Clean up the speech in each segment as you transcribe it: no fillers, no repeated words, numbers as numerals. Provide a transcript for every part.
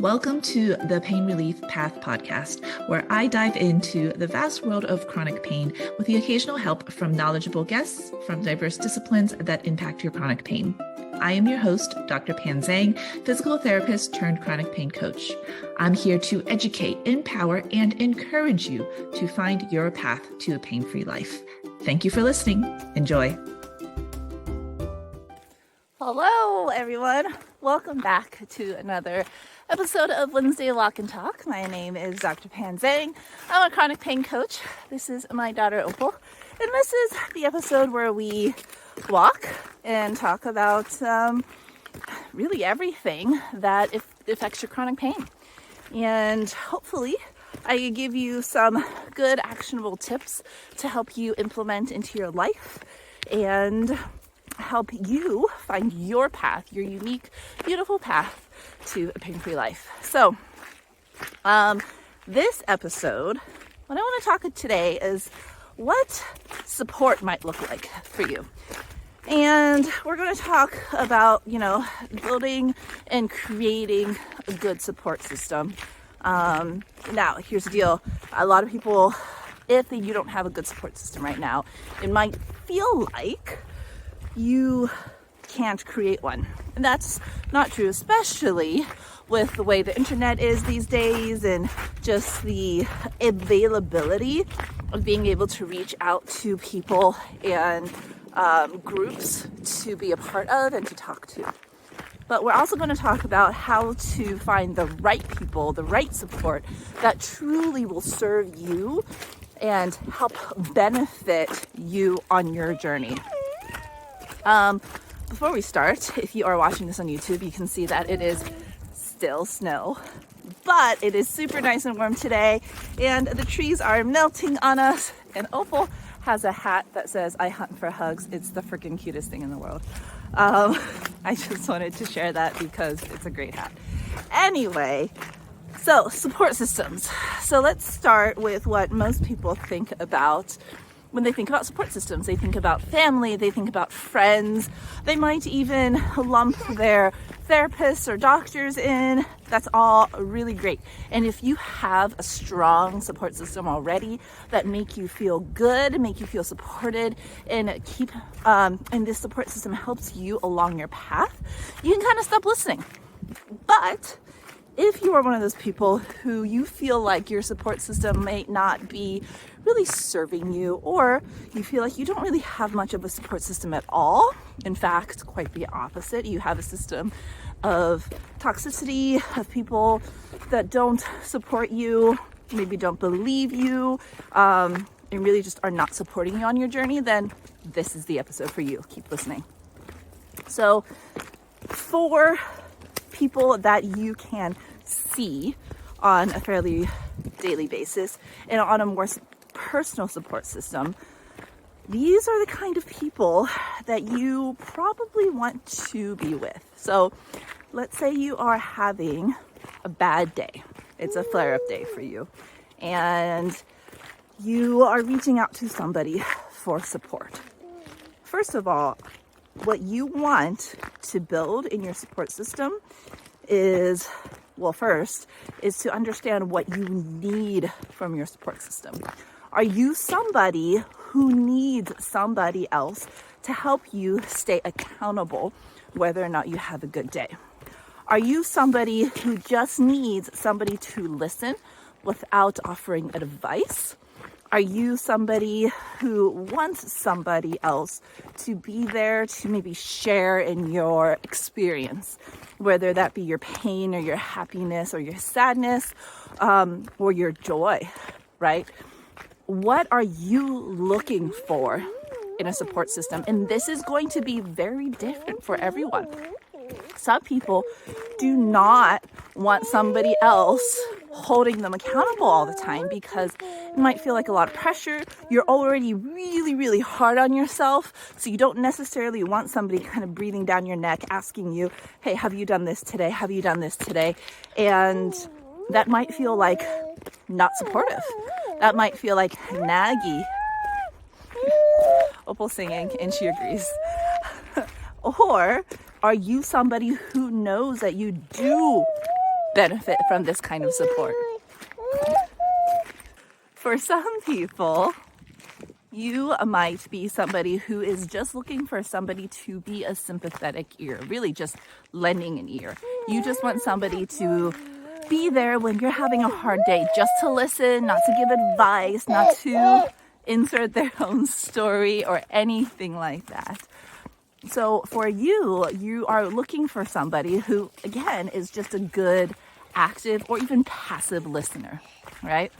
Welcome to the Pain Relief Path podcast, where I dive into the vast world of chronic pain with the occasional help from knowledgeable guests from diverse disciplines that impact your chronic pain. I am your host, Dr. Pan Zhang, physical therapist turned chronic pain coach. I'm here to educate, empower, and encourage you to find your path to a pain-free life. Thank you for listening. Enjoy. Hello, everyone. Welcome back to another episode of Wednesday Walk and Talk. My name is Dr. Pan Zhang. I'm a chronic pain coach. This is my daughter Opal, and this is the episode where we walk and talk about really everything that affects your chronic pain. And hopefully I can give you some good actionable tips to help you implement into your life and help you find your path, your unique, beautiful path to a pain-free life. So, this episode, what I want to talk today is what support might look like for you. And we're going to talk about, building and creating a good support system. Now, here's the deal. A lot of people, if you don't have a good support system right now, it might feel like you can't create one. And that's not true, especially with the way the internet is these days and just the availability of being able to reach out to people and groups to be a part of and to talk to. But we're also going to talk about how to find the right people, the right support that truly will serve you and help benefit you on your journey. Before we start, if you are watching this on YouTube, you can see that it is still snow, but it is super nice and warm today, and the trees are melting on us, and Opal has a hat that says, "I hunt for hugs." It's the freaking cutest thing in the world. I just wanted to share that because it's a great hat. Anyway, so support systems. So let's start with what most people think about when they think about support systems. They think about family, they think about friends, they might even lump their therapists or doctors in. That's all really great. And if you have a strong support system already that make you feel good, make you feel supported, and and this support system helps you along your path, you can kind of stop listening. But if you are one of those people who you feel like your support system may not be really serving you, or you feel like you don't really have much of a support system at all, in fact, quite the opposite, you have a system of toxicity, of people that don't support you, maybe don't believe you, and really just are not supporting you on your journey, then this is the episode for you. Keep listening. So, for people that you can see on a fairly daily basis and on a more personal support system, these are the kind of people that you probably want to be with. So let's say you are having a bad day. It's a flare-up day for you, and you are reaching out to somebody for support. First of all, what you want to build in your support system is, first, is to understand what you need from your support system. Are you somebody who needs somebody else to help you stay accountable whether or not you have a good day? Are you somebody who just needs somebody to listen without offering advice? Are you somebody who wants somebody else to be there to maybe share in your experience, whether that be your pain or your happiness or your sadness, or your joy, right? What are you looking for in a support system? And this is going to be very different for everyone. Some people do not want somebody else holding them accountable all the time because it might feel like a lot of pressure. You're already really, really hard on yourself, so you don't necessarily want somebody kind of breathing down your neck asking you, "Hey, have you done this today? Have you done this today?" And that might feel like not supportive. That might feel like naggy. Opal's singing and she agrees. Or are you somebody who knows that you do benefit from this kind of support. For some people, you might be somebody who is just looking for somebody to be a sympathetic ear, really just lending an ear. You just want somebody to be there when you're having a hard day, just to listen, not to give advice, not to insert their own story or anything like that. So for you, you are looking for somebody who, again, is just a good, active, or even passive listener, right?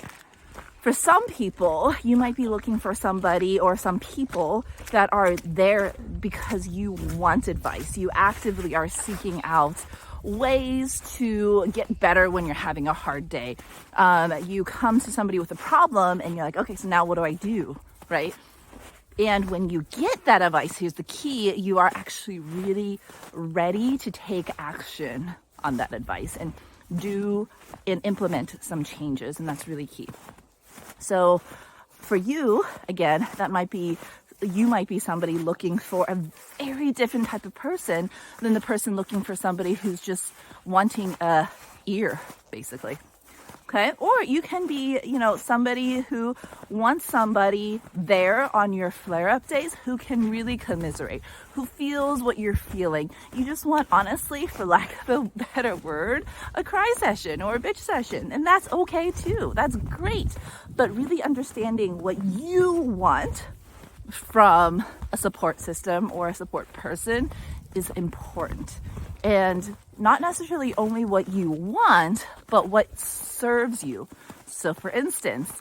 For some people, you might be looking for somebody or some people that are there because you want advice. You actively are seeking out ways to get better when you're having a hard day. You come to somebody with a problem and you're like, okay, so now what do I do, right? And when you get that advice, here's the key, you are actually really ready to take action on that advice and do and implement some changes, and that's really key. So for you, again, you might be somebody looking for a very different type of person than the person looking for somebody who's just wanting a ear, basically. Okay? Or you can be, somebody who wants somebody there on your flare-up days who can really commiserate, who feels what you're feeling. You just want, honestly, for lack of a better word, a cry session or a bitch session. And that's okay too. That's great. But really understanding what you want from a support system or a support person is important. And not necessarily only what you want, but what serves you. So for instance,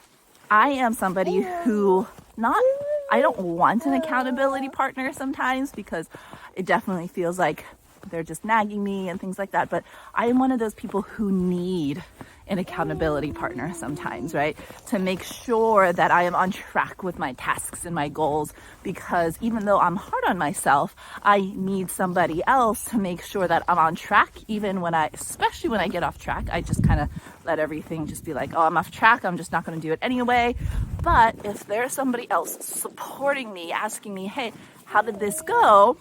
I am somebody who I don't want an accountability partner sometimes because it definitely feels like they're just nagging me and things like that. But I am one of those people who need an accountability partner sometimes, right? To make sure that I am on track with my tasks and my goals, because even though I'm hard on myself, I need somebody else to make sure that I'm on track. Especially when I get off track, I just kind of let everything just be like, oh, I'm off track. I'm just not going to do it anyway. But if there's somebody else supporting me, asking me, hey, how did this go?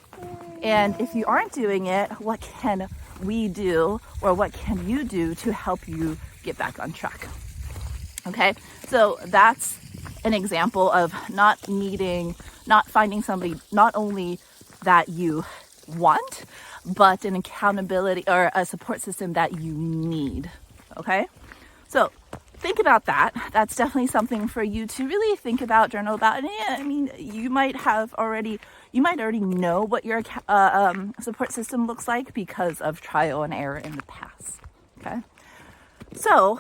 And if you aren't doing it, what can we do, or what can you do to help you get back on track? Okay, so that's an example of not finding somebody not only that you want, but an accountability or a support system that you need. Okay, so think about that. That's definitely something for you to really think about, journal about. And you might already know what your support system looks like because of trial and error in the past. Okay, so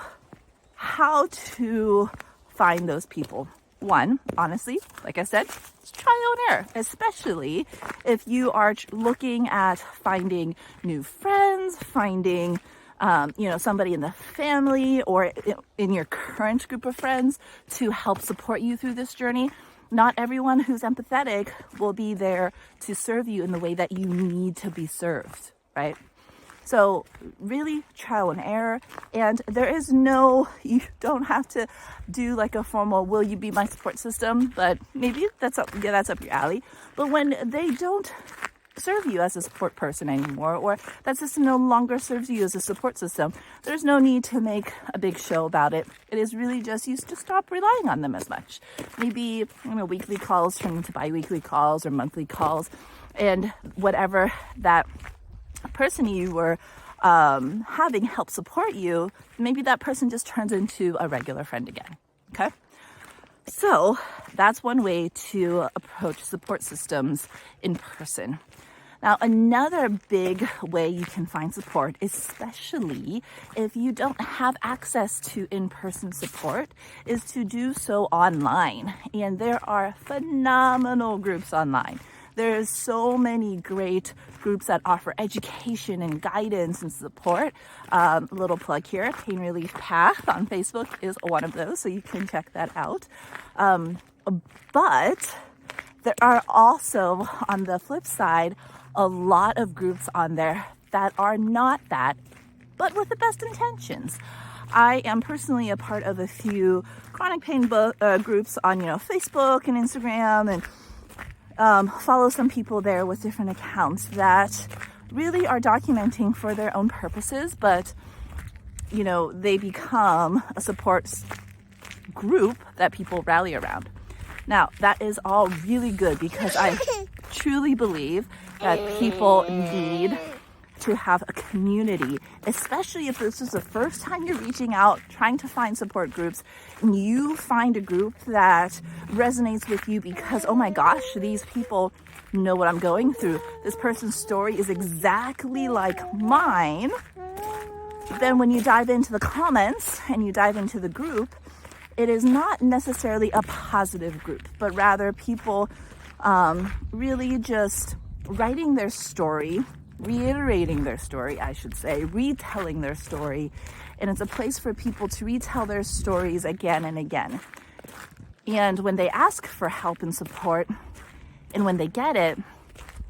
how to find those people? One, honestly, like I said, it's trial and error, especially if you are looking at finding new friends, finding somebody in the family or in your current group of friends to help support you through this journey. Not everyone who's empathetic will be there to serve you in the way that you need to be served, right? So really trial and error, and you don't have to do like a formal, will you be my support system? But maybe that's up your alley. But when they don't serve you as a support person anymore, or that system no longer serves you as a support system, there's no need to make a big show about it. It is really just you to stop relying on them as much. Maybe weekly calls turn into bi-weekly calls or monthly calls, and whatever that person you were having help support you, maybe that person just turns into a regular friend again. Okay, so that's one way to approach support systems in person. Now, another big way you can find support, especially if you don't have access to in-person support, is to do so online. And there are phenomenal groups online. There's so many great groups that offer education and guidance and support. Little plug here, Pain Relief Path on Facebook is one of those, so you can check that out. But there are also, on the flip side, a lot of groups on there that are not that, but with the best intentions. I am personally a part of a few chronic pain groups on Facebook and Instagram, and follow some people there with different accounts that really are documenting for their own purposes, but they become a support group that people rally around. Now, that is all really good because I truly believe that people need to have a community, especially if this is the first time you're reaching out, trying to find support groups, and you find a group that resonates with you because, oh my gosh, these people know what I'm going through. This person's story is exactly like mine. Then when you dive into the comments and you dive into the group, it is not necessarily a positive group, but rather people really just writing their story, reiterating their story, I should say, retelling their story. And it's a place for people to retell their stories again and again. And when they ask for help and support, and when they get it,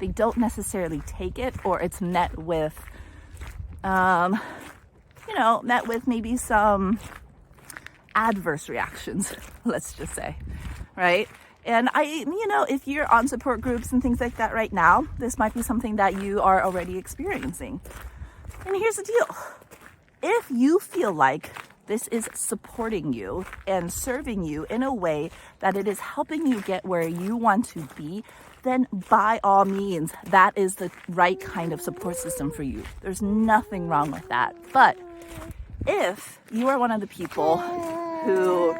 they don't necessarily take it, or it's met with, maybe some adverse reactions, let's just say, right? And if you're on support groups and things like that right now, this might be something that you are already experiencing. And here's the deal. If you feel like this is supporting you and serving you in a way that it is helping you get where you want to be, then by all means, that is the right kind of support system for you. There's nothing wrong with that. But if you are one of the people who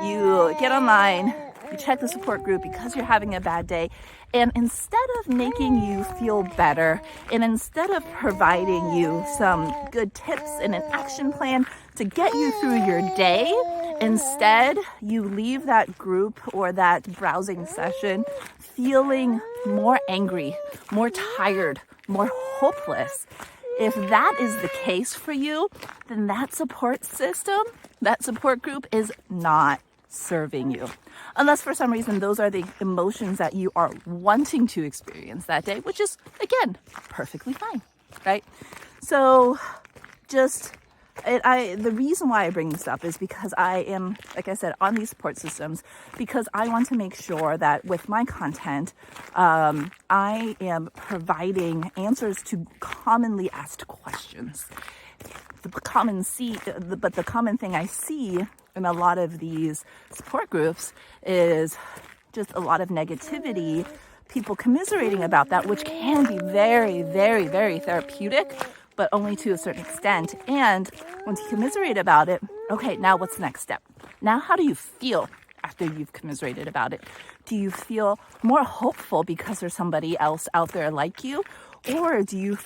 you get online, you check the support group because you're having a bad day, and instead of making you feel better, and instead of providing you some good tips and an action plan to get you through your day, instead you leave that group or that browsing session feeling more angry, more tired, more hopeless. If that is the case for you, then that support system, that support group is not serving you. Unless for some reason those are the emotions that you are wanting to experience that day, which is, again, perfectly fine, right? So the reason why I bring this up is because I am, like I said, on these support systems, because I want to make sure that with my content, I am providing answers to commonly asked questions. The common thing I see in a lot of these support groups is just a lot of negativity, people commiserating about that, which can be very, very, very therapeutic, but only to a certain extent. And once you commiserate about it, okay, now what's the next step? Now, how do you feel after you've commiserated about it? Do you feel more hopeful because there's somebody else out there like you? Or do you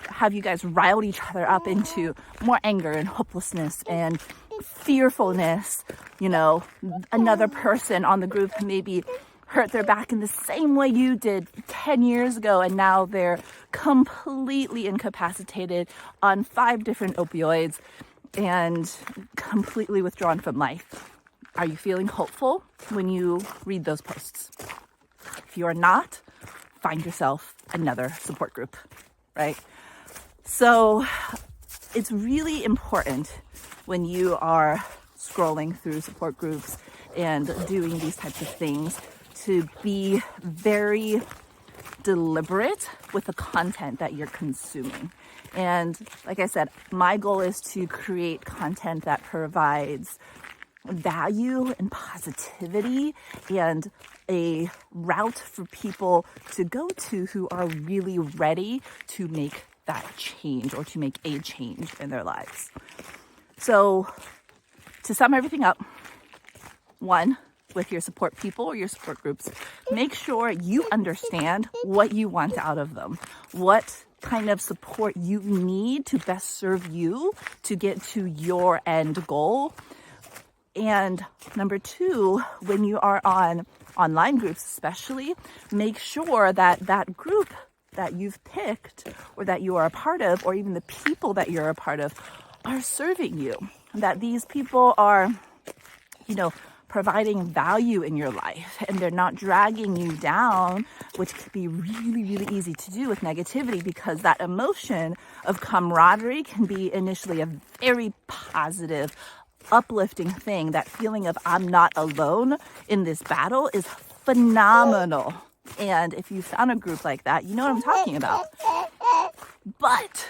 have you guys riled each other up into more anger and hopelessness and fearfulness? Another person on the group maybe hurt their back in the same way you did 10 years ago, and now they're completely incapacitated on 5 different opioids and completely withdrawn from life. Are you feeling hopeful when you read those posts? If you are not, find yourself another support group, right? So it's really important when you are scrolling through support groups and doing these types of things to be very deliberate with the content that you're consuming. And like I said, my goal is to create content that provides value and positivity and a route for people to go to who are really ready to make that change or to make a change in their lives. So to sum everything up, 1, with your support people or your support groups, make sure you understand what you want out of them, what kind of support you need to best serve you to get to your end goal. And number 2, when you are on online groups especially, make sure that that group that you've picked or that you are a part of, or even the people that you're a part of, are serving you. That these people are, providing value in your life, and they're not dragging you down, which can be really, really easy to do with negativity, because that emotion of camaraderie can be initially a very positive, uplifting thing. That feeling of I'm not alone in this battle is phenomenal. And if you found a group like that, you know what I'm talking about. But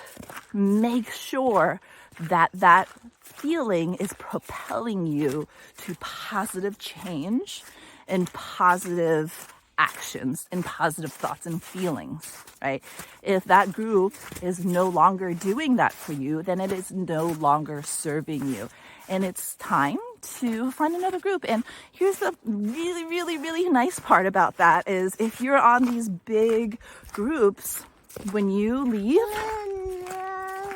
make sure that that feeling is propelling you to positive change and positive actions and positive thoughts and feelings, right? If that group is no longer doing that for you, then it is no longer serving you. And it's time to find another group. And here's the really, really, really nice part about that is if you're on these big groups, when you leave,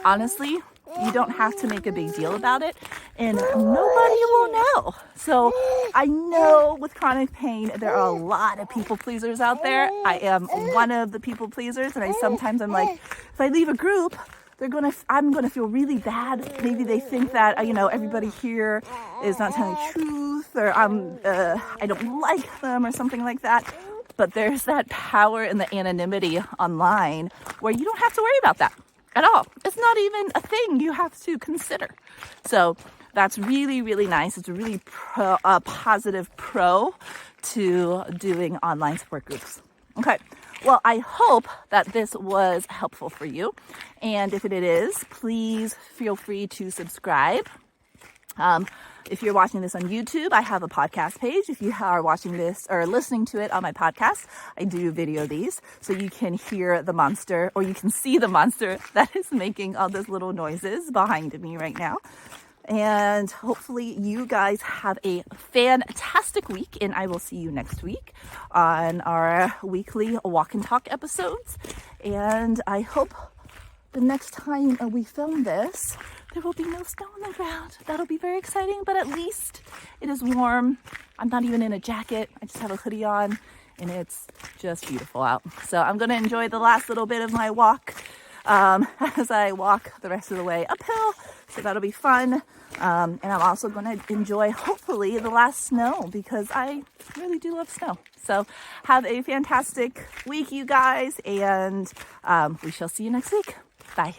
honestly, you don't have to make a big deal about it, and nobody will know. So I know with chronic pain, there are a lot of people pleasers out there. I am one of the people pleasers, and I'm like, if I leave a group, I'm gonna feel really bad. Maybe they think that everybody here is not telling the truth, or I don't like them, or something like that. But there's that power in the anonymity online where you don't have to worry about that at all. It's not even a thing you have to consider. So that's really, really nice. It's a really positive pro to doing online support groups. Okay. Well, I hope that this was helpful for you. And if it is, please feel free to subscribe. If you're watching this on YouTube, I have a podcast page. If you are watching this or listening to it on my podcast, I do video these so you can hear the monster, or you can see the monster that is making all those little noises behind me right now. And hopefully you guys have a fantastic week, and I will see you next week on our weekly walk and talk episodes. And I hope the next time we film this, there will be no snow on the ground. That'll be very exciting, but at least it is warm. I'm not even in a jacket. I just have a hoodie on, and it's just beautiful out. So I'm going to enjoy the last little bit of my walk as I walk the rest of the way uphill. So that'll be fun. And I'm also going to enjoy, hopefully, the last snow, because I really do love snow. So have a fantastic week, you guys, and we shall see you next week. Bye.